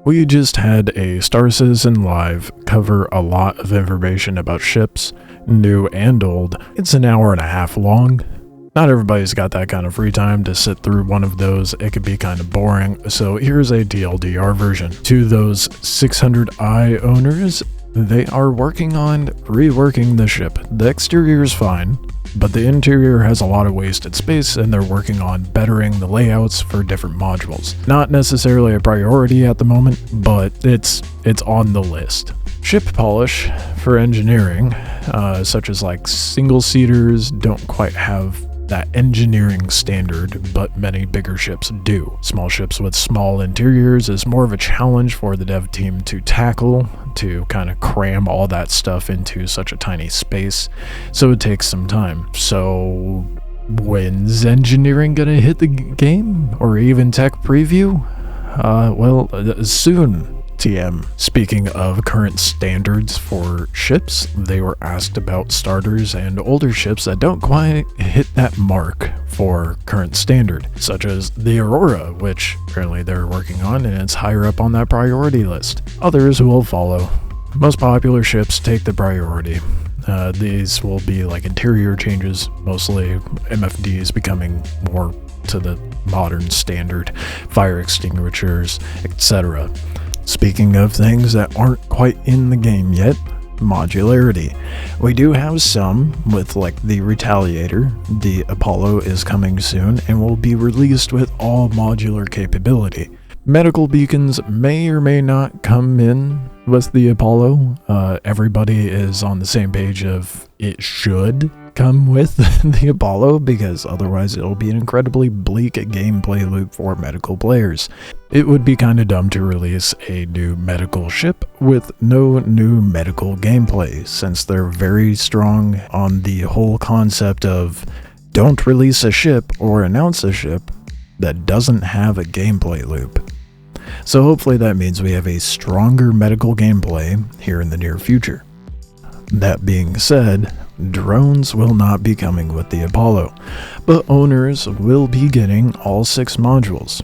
We just had a Star Citizen Live cover a lot of information about ships, new and old. It's an hour and a half long. Not everybody's got that kind of free time to sit through one of those. It could be kind of boring. So here's a TLDR version. To those 600i owners, they are working on reworking the ship. The exterior is fine, but the interior has a lot of wasted space, and they're working on bettering the layouts for different modules. Not necessarily a priority at the moment, but it's on the list. Ship polish for engineering, such as like single-seaters, don't quite have that engineering standard, but many bigger ships do. Small ships with small interiors is more of a challenge for the dev team to tackle, to kind of cram all that stuff into such a tiny space, so it takes some time. So when's engineering gonna hit the game, or even tech preview? Well, soon. TM. Speaking of current standards for ships, they were asked about starters and older ships that don't quite hit that mark for current standard, such as the Aurora, which apparently they're working on and it's higher up on that priority list. Others will follow. Most popular ships take the priority. These will be like interior changes, mostly MFDs becoming more to the modern standard, fire extinguishers, etc. Speaking of things that aren't quite in the game yet, modularity. We do have some with like the Retaliator. The Apollo is coming soon and will be released with all modular capability. Medical beacons may or may not come in with the Apollo. Everybody is on the same page of it should come with the Apollo, because otherwise it'll be an incredibly bleak gameplay loop for medical players. It would be kind of dumb to release a new medical ship with no new medical gameplay, since they're very strong on the whole concept of don't release a ship or announce a ship that doesn't have a gameplay loop. So hopefully that means we have a stronger medical gameplay here in the near future. That being said, drones will not be coming with the Apollo, but owners will be getting all 6 modules.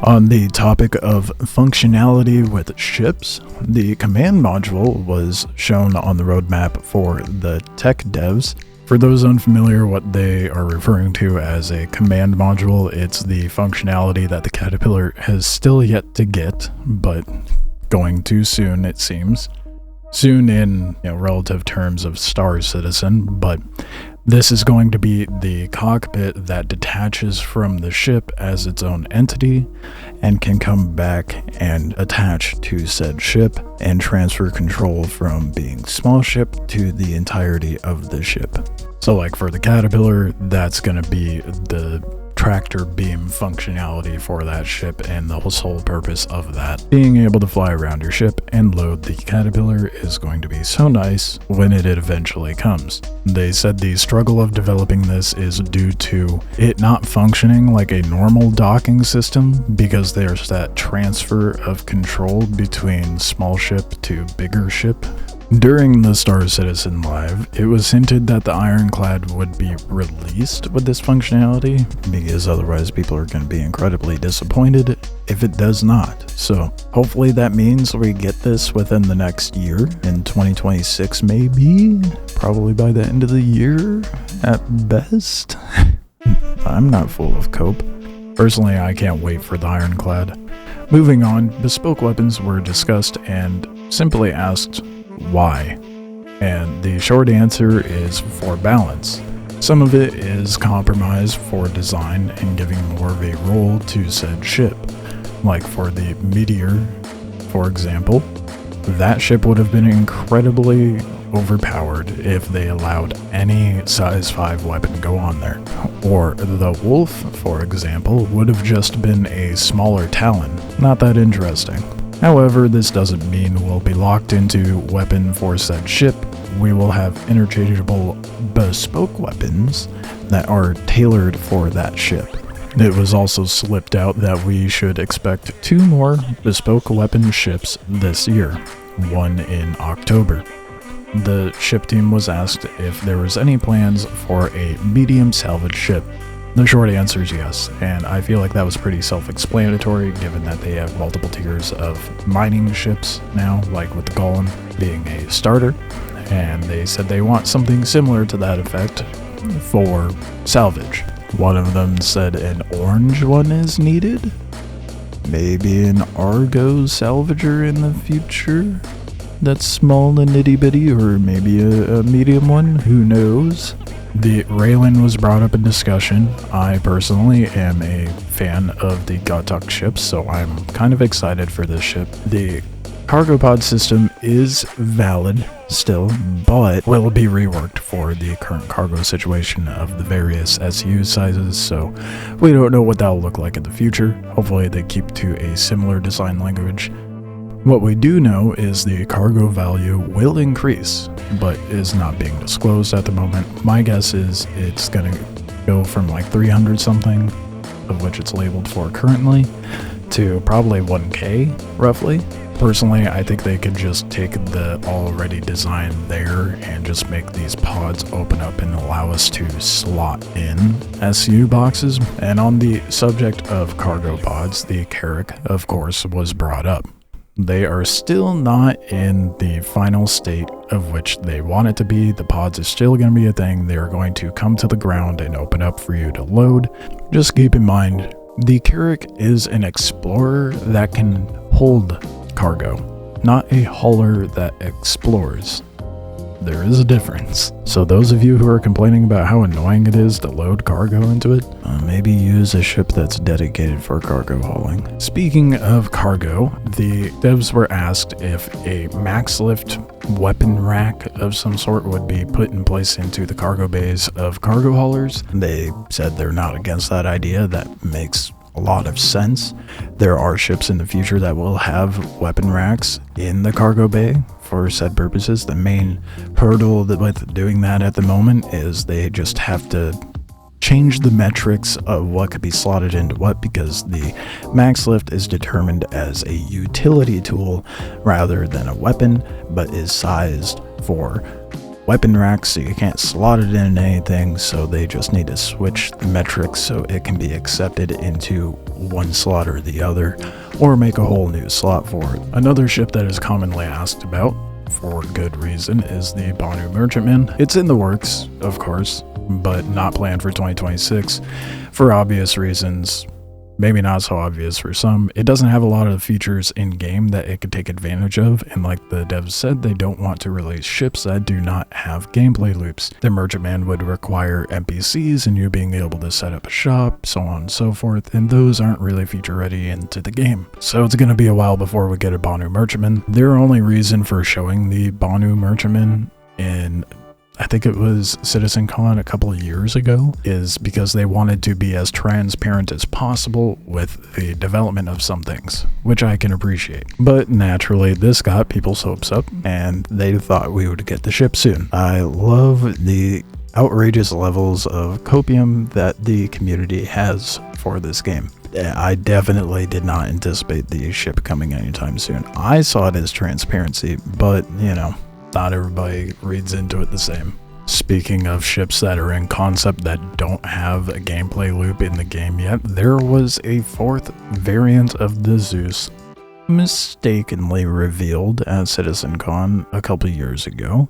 On the topic of functionality with ships, the command module was shown on the roadmap for the tech devs. For those unfamiliar, what they are referring to as a command module, it's the functionality that the Caterpillar has still yet to get, but going too soon it seems. Soon in relative terms of Star Citizen, but this is going to be the cockpit that detaches from the ship as its own entity and can come back and attach to said ship and transfer control from being small ship to the entirety of the ship. So like for the Caterpillar, that's going to be the tractor beam functionality for that ship, and the sole purpose of that being able to fly around your ship and load the Caterpillar is going to be so nice when it eventually comes. They said the struggle of developing this is due to it not functioning like a normal docking system, because there's that transfer of control between small ship to bigger ship. During the Star Citizen Live, it was hinted that the Ironclad would be released with this functionality, because otherwise people are going to be incredibly disappointed if it does not. So hopefully that means we get this within the next year, in 2026 maybe, probably by the end of the year at best. I'm not full of cope. Personally, I can't wait for the Ironclad. Moving on, bespoke weapons were discussed and simply asked, why? And the short answer is for balance. Some of it is compromise for design and giving more of a role to said ship. Like for the Meteor, for example, that ship would have been incredibly overpowered if they allowed any size 5 weapon go on there. Or the Wolf, for example, would have just been a smaller Talon. Not that interesting. However, this doesn't mean we'll be locked into weapon for said ship. We will have interchangeable bespoke weapons that are tailored for that ship. It was also slipped out that we should expect 2 more bespoke weapon ships this year, one in October. The ship team was asked if there was any plans for a medium salvage ship. The short answer is yes, and I feel like that was pretty self-explanatory given that they have multiple tiers of mining ships now, like with the Golem being a starter, and they said they want something similar to that effect for salvage. One of them said an orange one is needed. Maybe an Argo salvager in the future that's small and nitty bitty, or maybe a medium one, who knows. The Raylan was brought up in discussion. I personally am a fan of the Gotuk ships, so I'm kind of excited for this ship. The cargo pod system is valid still, but will be reworked for the current cargo situation of the various SU sizes, so we don't know what that'll look like in the future. Hopefully they keep to a similar design language. What we do know is the cargo value will increase, but is not being disclosed at the moment. My guess is it's going to go from like 300 something, of which it's labeled for currently, to probably 1K roughly. Personally, I think they could just take the already designed there and just make these pods open up and allow us to slot in SU boxes. And on the subject of cargo pods, the Carrack, of course, was brought up. They are still not in the final state of which they want it to be. The pods are still going to be a thing. They're going to come to the ground and open up for you to load. Just keep in mind, the Carrack is an explorer that can hold cargo, not a hauler that explores. There is a difference. So those of you who are complaining about how annoying it is to load cargo into it, maybe use a ship that's dedicated for cargo hauling. Speaking of cargo, the devs were asked if a max lift weapon rack of some sort would be put in place into the cargo bays of cargo haulers. They said they're not against that idea. That makes a lot of sense. There are ships in the future that will have weapon racks in the cargo bay for said purposes. The main hurdle with doing that at the moment is they just have to change the metrics of what could be slotted into what, because the max lift is determined as a utility tool rather than a weapon, but is sized for weapon racks, so you can't slot it in anything, so they just need to switch the metrics so it can be accepted into one slot or the other, or make a whole new slot for it. Another ship that is commonly asked about, for good reason, is the Banu Merchantman. It's in the works, of course, but not planned for 2026 for obvious reasons. Maybe not so obvious for some. It doesn't have a lot of features in game that it could take advantage of, and like the devs said, they don't want to release ships that do not have gameplay loops. The Merchantman would require NPCs and you being able to set up a shop, so on and so forth, and those aren't really feature ready into the game. So it's going to be a while before we get a Banu Merchantman. Their only reason for showing the Banu Merchantman in, I think it was CitizenCon a couple of years ago, is because they wanted to be as transparent as possible with the development of some things, which I can appreciate. But naturally, this got people's hopes up, and they thought we would get the ship soon. I love the outrageous levels of copium that the community has for this game. I definitely did not anticipate the ship coming anytime soon. I saw it as transparency, but, you know, not everybody reads into it the same. Speaking of ships that are in concept that don't have a gameplay loop in the game yet, there was a fourth variant of the Zeus mistakenly revealed at CitizenCon a couple years ago.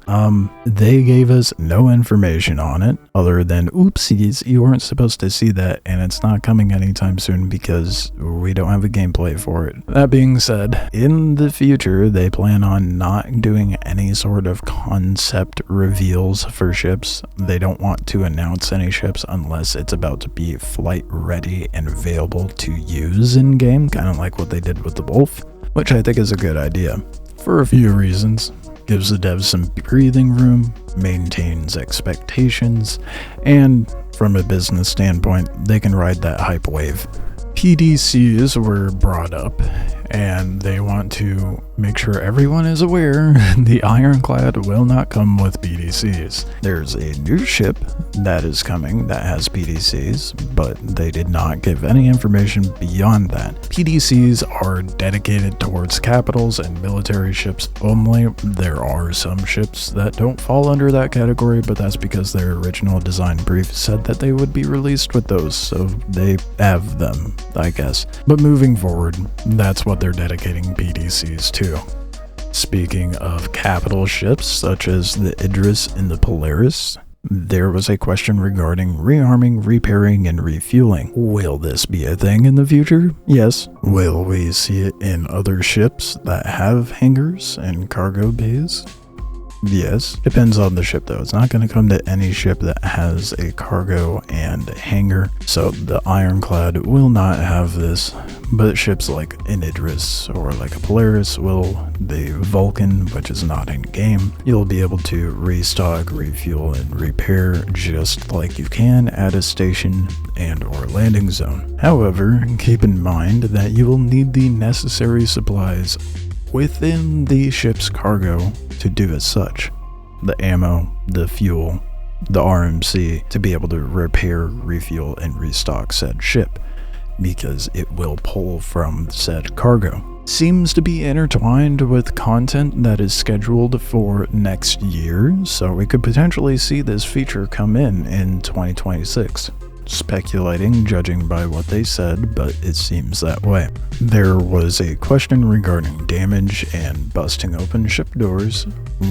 They gave us no information on it other than, oopsies, you weren't supposed to see that, and it's not coming anytime soon because we don't have a gameplay for it. That being said, in the future, they plan on not doing any sort of concept reveals for ships. They don't want to announce any ships unless it's about to be flight ready and available to use in game, kind of like what they did with the Wolf, which I think is a good idea for a few reasons. Gives the devs some breathing room, maintains expectations, and from a business standpoint, they can ride that hype wave. PDCs were brought up, and they want to make sure everyone is aware the Ironclad will not come with PDCs. There's a new ship that is coming that has PDCs, but they did not give any information beyond that. PDCs are dedicated towards capitals and military ships only. There are some ships that don't fall under that category, but that's because their original design brief said that they would be released with those, so they have them, I guess. But moving forward, that's what they're dedicating PDCs to. Speaking of capital ships such as the Idris and the Polaris, there was a question regarding rearming, repairing, and refueling. Will this be a thing in the future? Yes. Will we see it in other ships that have hangars and cargo bays? Yes. Depends on the ship though. It's not going to come to any ship that has a cargo and hangar. So the Ironclad will not have this, but ships like an Idris or like a Polaris will. The Vulcan, which is not in game, you'll be able to restock, refuel, and repair just like you can at a station and or landing zone. However, keep in mind that you will need the necessary supplies within the ship's cargo to do as such. The ammo, the fuel, the RMC to be able to repair, refuel, and restock said ship, because it will pull from said cargo. Seems to be intertwined with content that is scheduled for next year, so we could potentially see this feature come in 2026. Speculating, judging by what they said, but it seems that way. There was a question regarding damage and busting open ship doors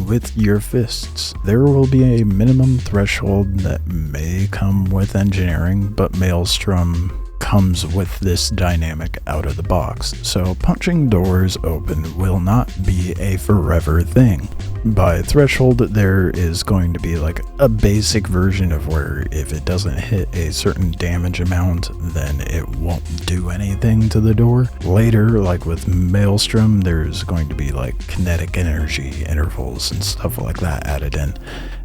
with your fists. There will be a minimum threshold that may come with engineering, but Maelstrom comes with this dynamic out of the box, so punching doors open will not be a forever thing. By threshold, there is going to be like a basic version of where if it doesn't hit a certain damage amount, then it won't do anything to the door. Later, like with Maelstrom, there's going to be like kinetic energy intervals and stuff like that added in.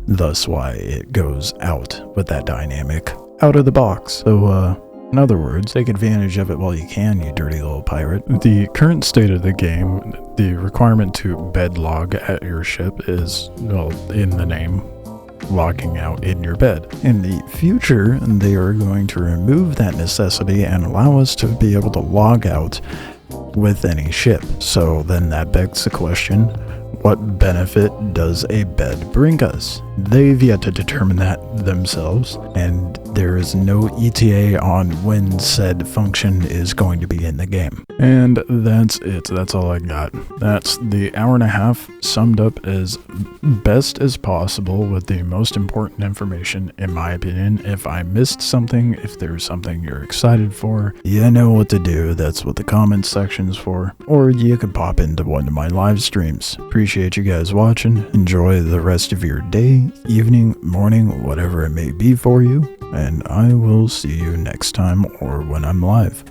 Thus why it goes out with that dynamic out of the box. So, in other words, take advantage of it while you can, you dirty little pirate. The current state of the game, the requirement to bed log at your ship is, well, in the name, logging out in your bed. In the future, they are going to remove that necessity and allow us to be able to log out with any ship. So then that begs the question, what benefit does a bed bring us? They've yet to determine that themselves, and there is no ETA on when said function is going to be in the game. And that's it. That's all I got. That's the hour and a half summed up as best as possible with the most important information, in my opinion. If I missed something, if there's something you're excited for, you know what to do. That's what the comments section's for. Or you could pop into one of my live streams. Appreciate you guys watching. Enjoy the rest of your day, evening, morning, whatever it may be for you, and I will see you next time or when I'm live.